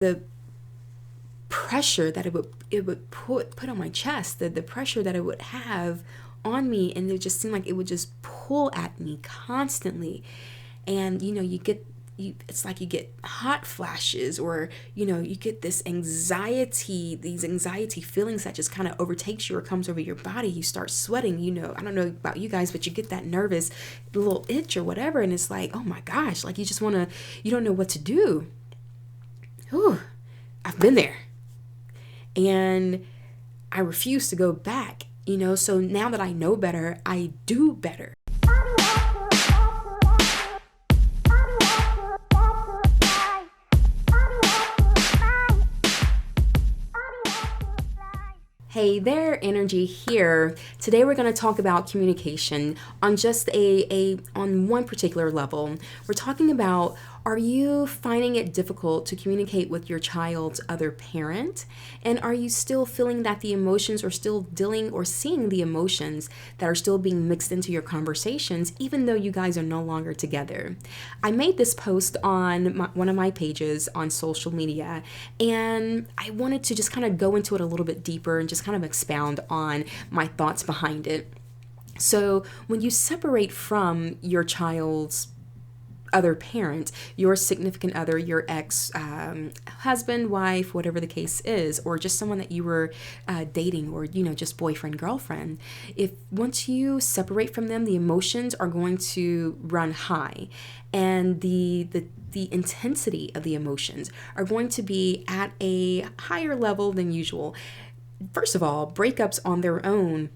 the pressure that it would put on my chest, the pressure that it would have on me, and it just seemed like it would just pull at me constantly. And it's like you get hot flashes, or you get these anxiety feelings that just kind of overtakes you or comes over your body. You start sweating. I don't know about you guys, but you get that nervous little itch or whatever, and it's like, oh my gosh, like you don't know what to do. Whew, I've been there. And I refuse to go back, so now that I know better, I do better. Hey there, Nrgy here. Today we're going to talk about communication on just on one particular level. We're talking about, are you finding it difficult to communicate with your child's other parent? And are you still feeling that the emotions, or still dealing or seeing the emotions that are still being mixed into your conversations, even though you guys are no longer together? I made this post on one of my pages on social media, and I wanted to just kind of go into it a little bit deeper and just kind of expound on my thoughts behind it. So when you separate from your child's other parent, your significant other, your ex husband, wife, whatever the case is, or just someone that you were dating, or just boyfriend, girlfriend, if once you separate from them, the emotions are going to run high, and the intensity of the emotions are going to be at a higher level than usual. First of all, breakups on their own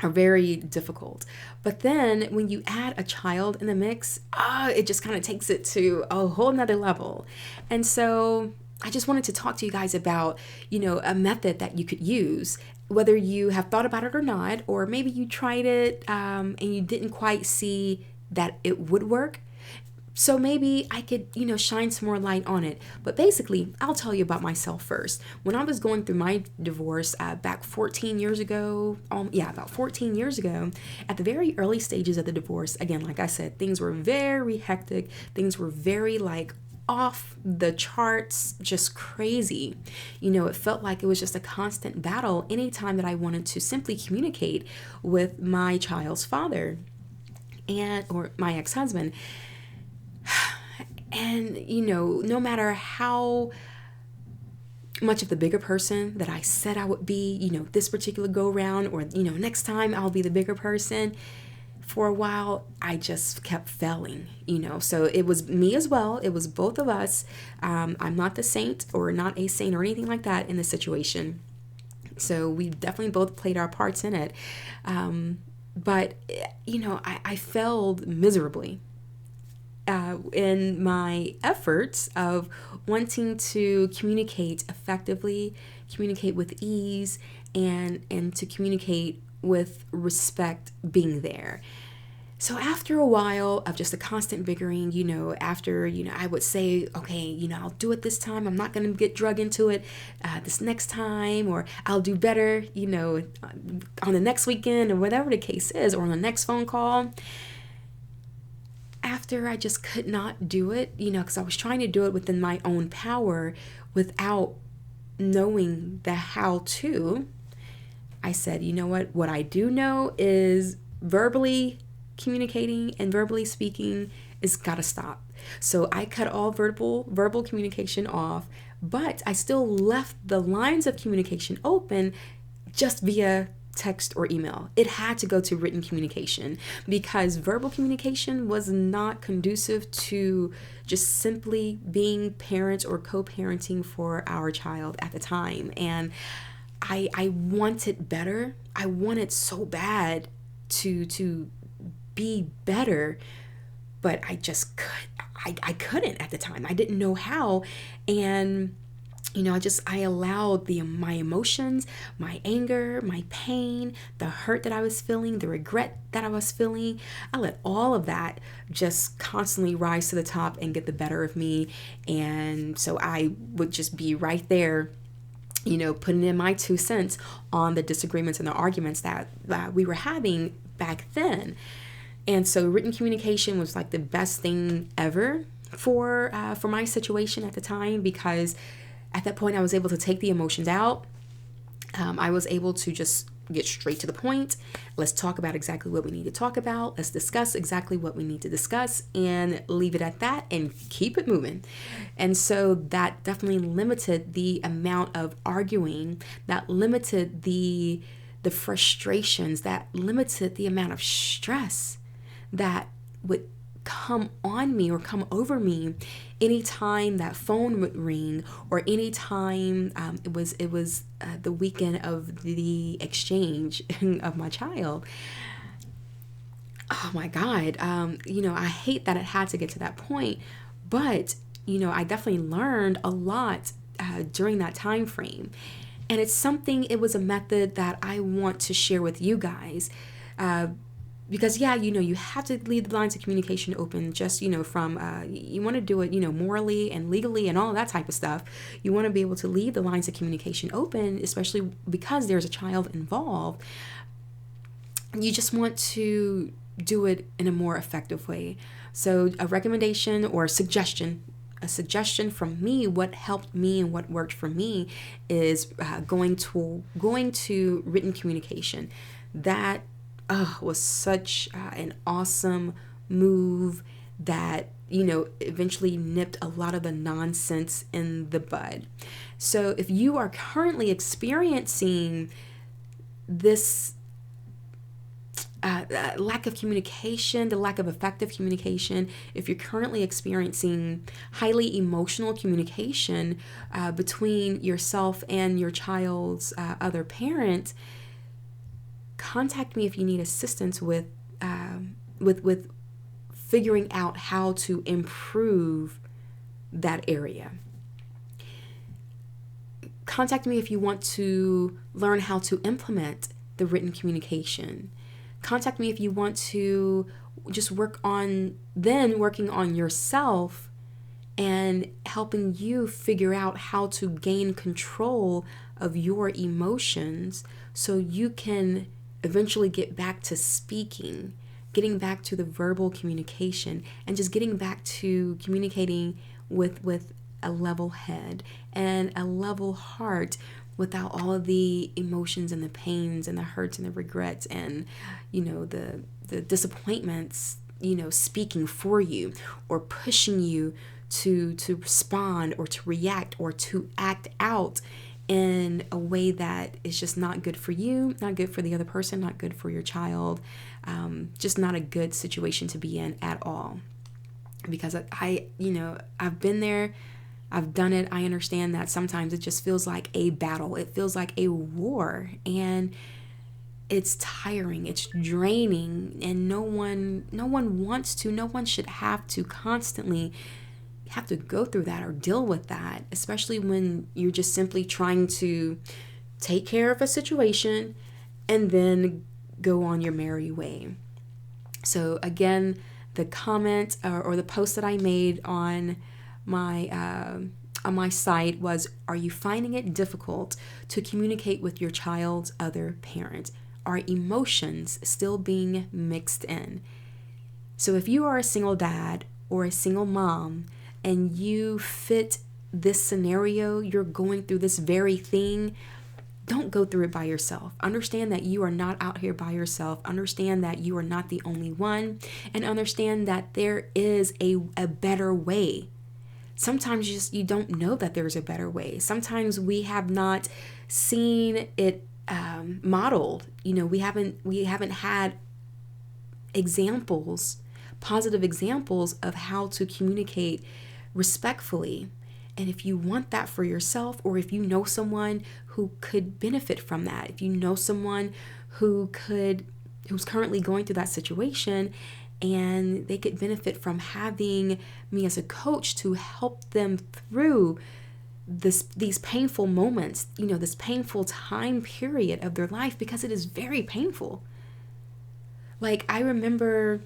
are very difficult. But then when you add a child in the mix, it just kind of takes it to a whole nother level. And so I just wanted to talk to you guys about, a method that you could use, whether you have thought about it or not, or maybe you tried it and you didn't quite see that it would work. So maybe I could, shine some more light on it. But basically, I'll tell you about myself first. When I was going through my divorce back 14 years ago, about 14 years ago, at the very early stages of the divorce, again, like I said, things were very hectic. Things were very off the charts, just crazy. It felt like it was just a constant battle anytime that I wanted to simply communicate with my child's father or my ex-husband. And, no matter how much of the bigger person that I said I would be, this particular go round, or, next time I'll be the bigger person, for a while, I just kept failing, So it was me as well. It was both of us. I'm not the saint, or not a saint, or anything like that in the situation. So we definitely both played our parts in it. But, I failed miserably in my efforts of wanting to communicate effectively, communicate with ease, and to communicate with respect being there. So after a while of just a constant bickering, after, I would say, okay, I'll do it this time. I'm not going to get drug into it this next time, or I'll do better, on the next weekend, or whatever the case is, or on the next phone call. After I just could not do it, because I was trying to do it within my own power without knowing the how to, I said, you know what I do know is verbally communicating and verbally speaking is gotta stop. So I cut all verbal communication off, but I still left the lines of communication open just via text or email. It had to go to written communication, because verbal communication was not conducive to just simply being parents or co-parenting for our child at the time. And I wanted better. I wanted so bad to be better, but I just I couldn't at the time. I didn't know how. And I allowed my emotions, my anger, my pain, the hurt that I was feeling, the regret that I was feeling. I let all of that just constantly rise to the top and get the better of me. And so I would just be right there, putting in my 2 cents on the disagreements and the arguments that we were having back then. And so written communication was like the best thing ever for my situation at the time, because at that point I was able to take the emotions out. I was able to just get straight to the point. Let's talk about exactly what we need to talk about. Let's discuss exactly what we need to discuss and leave it at that and keep it moving. And so that definitely limited the amount of arguing, that limited the frustrations, that limited the amount of stress that would come on me or come over me anytime that phone would ring, or anytime it was the weekend of the exchange of my child. Oh my God. I hate that it had to get to that point, but I definitely learned a lot during that time frame. And it was a method that I want to share with you guys. Because you have to leave the lines of communication open, just, from, you want to do it, morally and legally and all that type of stuff. You want to be able to leave the lines of communication open, especially because there's a child involved. You just want to do it in a more effective way. So a recommendation or a suggestion from me, what helped me and what worked for me, is going to written communication. That was such an awesome move that eventually nipped a lot of the nonsense in the bud. So if you are currently experiencing this lack of communication, the lack of effective communication, if you're currently experiencing highly emotional communication between yourself and your child's other parent, contact me if you need assistance with figuring out how to improve that area. Contact me if you want to learn how to implement the written communication. Contact me if you want to just working on yourself and helping you figure out how to gain control of your emotions so you can eventually get back to speaking, getting back to the verbal communication, and just getting back to communicating with a level head and a level heart, without all of the emotions and the pains and the hurts and the regrets and the disappointments speaking for you or pushing you to respond or to react or to act out in a way that is just not good for you, not good for the other person, not good for your child, just not a good situation to be in at all. Because I've been there, I've done it. I understand that sometimes it just feels like a battle. It feels like a war, and it's tiring, it's draining, and no one should have to constantly have to go through that or deal with that, especially when you're just simply trying to take care of a situation and then go on your merry way. So again, the comment or the post that I made on my site was, are you finding it difficult to communicate with your child's other parent? Are emotions still being mixed in? So if you are a single dad or a single mom and you fit this scenario, you're going through this very thing, don't go through it by yourself. Understand that you are not out here by yourself. Understand that you are not the only one, and understand that there is a better way. Sometimes you don't know that there's a better way. Sometimes we have not seen it modeled. We haven't had examples, positive examples of how to communicate respectfully. And if you want that for yourself, or if you know someone who could benefit from that, if you know someone who's currently going through that situation and they could benefit from having me as a coach to help them through these painful moments, this painful time period of their life, because it is very painful. Like, I remember,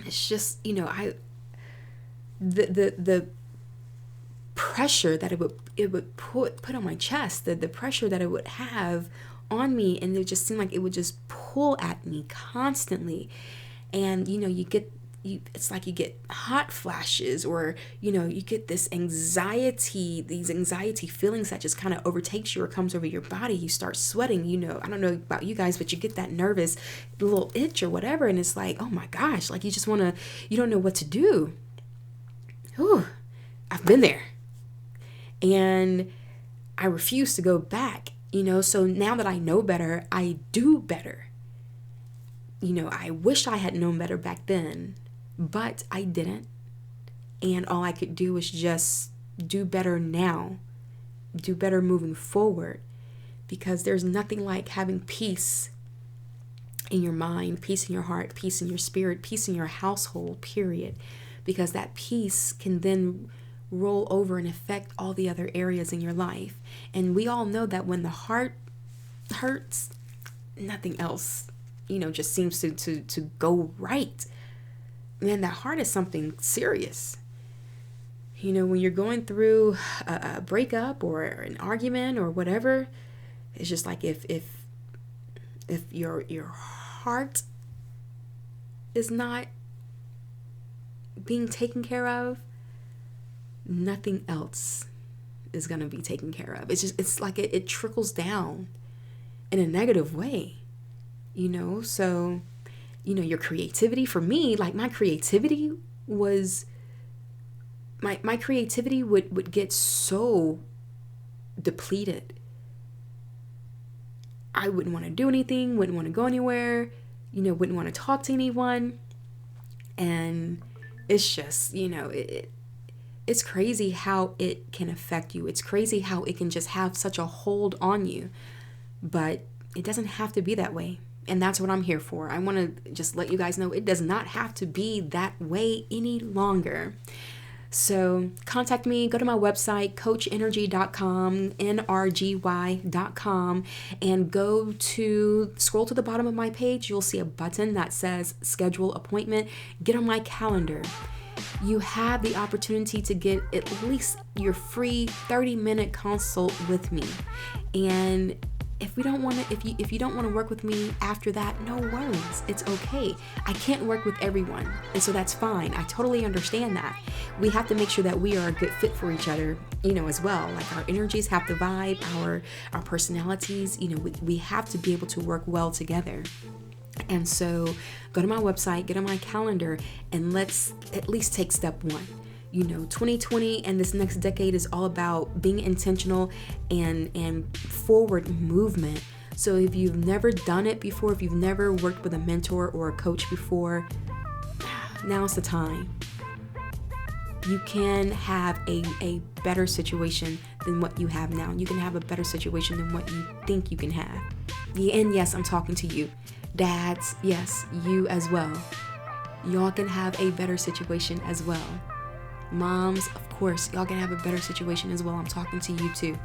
it's just, the pressure that it would put on my chest, the pressure that it would have on me, and it just seemed like it would just pull at me constantly. And you get it's like you get hot flashes, or you get these anxiety feelings that just kind of overtakes you or comes over your body. You start sweating. I don't know about you guys, but you get that nervous little itch or whatever, and it's like, oh my gosh, like you don't know what to do. Whew, I've been there, and I refuse to go back. So now that I know better, I do better. I wish I had known better back then, but I didn't. And all I could do was just do better now, do better moving forward, because there's nothing like having peace in your mind, peace in your heart, peace in your spirit, peace in your household, period. Because that peace can then roll over and affect all the other areas in your life. And we all know that when the heart hurts, nothing else just seems to go right. Man, that heart is something serious. When you're going through a breakup or an argument or whatever, it's just like if your heart is not being taken care of, nothing else is going to be taken care of. It's like it trickles down in a negative way. So, your creativity, for me, like my creativity was, my creativity would get so depleted. I wouldn't want to do anything, wouldn't want to go anywhere, wouldn't want to talk to anyone. And it's just, it's crazy how it can affect you. It's crazy how it can just have such a hold on you. But it doesn't have to be that way. And that's what I'm here for. I want to just let you guys know it does not have to be that way any longer. So contact me, go to my website, CoachNrgy.com, Nrgy.com, and scroll to the bottom of my page. You'll see a button that says schedule appointment. Get on my calendar. You have the opportunity to get at least your free 30-minute consult with me. And if you don't want to work with me after that, no worries. It's okay. I can't work with everyone, and so that's fine. I totally understand that. We have to make sure that we are a good fit for each other, as well. Like our energies have to vibe, our personalities, we have to be able to work well together. And so go to my website, get on my calendar, and let's at least take step one. 2020 and this next decade is all about being intentional and forward movement. So if you've never done it before, if you've never worked with a mentor or a coach before, now's the time. You can have a better situation than what you have now. You can have a better situation than what you think you can have. And yes, I'm talking to you. Dads, yes, you as well. Y'all can have a better situation as well. Moms, of course, y'all can have a better situation as well. I'm talking to you too.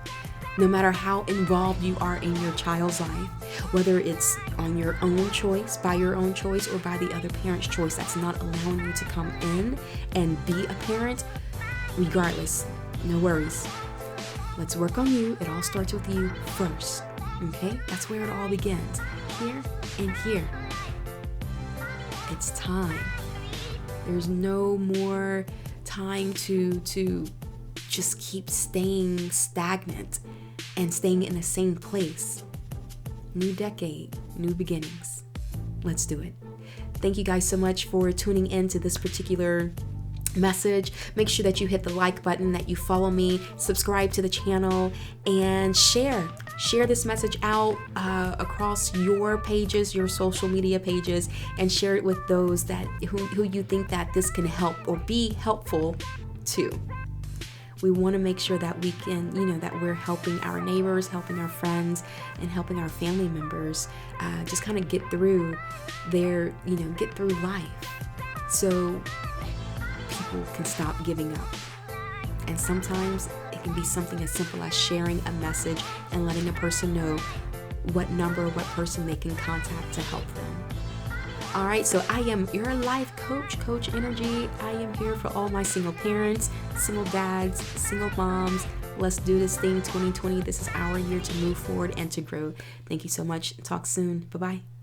No matter how involved you are in your child's life, whether it's on your own choice, by your own choice, or by the other parent's choice that's not allowing you to come in and be a parent, regardless, no worries. Let's work on you. It all starts with you first. Okay? That's where it all begins. Here and here. It's time. There's no more time to just keep staying stagnant and staying in the same place. New decade, new beginnings. Let's do it. Thank you guys so much for tuning in to this particular message. Make sure that you hit the like button, that you follow me, subscribe to the channel, and share this message out across your pages, your social media pages, and share it with those that who you think that this can help or be helpful to. We want to make sure that we can, that we're helping our neighbors, helping our friends, and helping our family members just kind of get through get through life, so people can stop giving up. And sometimes it can be something as simple as sharing a message and letting a person know what number, what person they can contact to help them. All right, so I am your life coach, Coach Nrgy. I am here for all my single parents, single dads, single moms. Let's do this thing 2020. This is our year to move forward and to grow. Thank you so much. Talk soon. Bye-bye.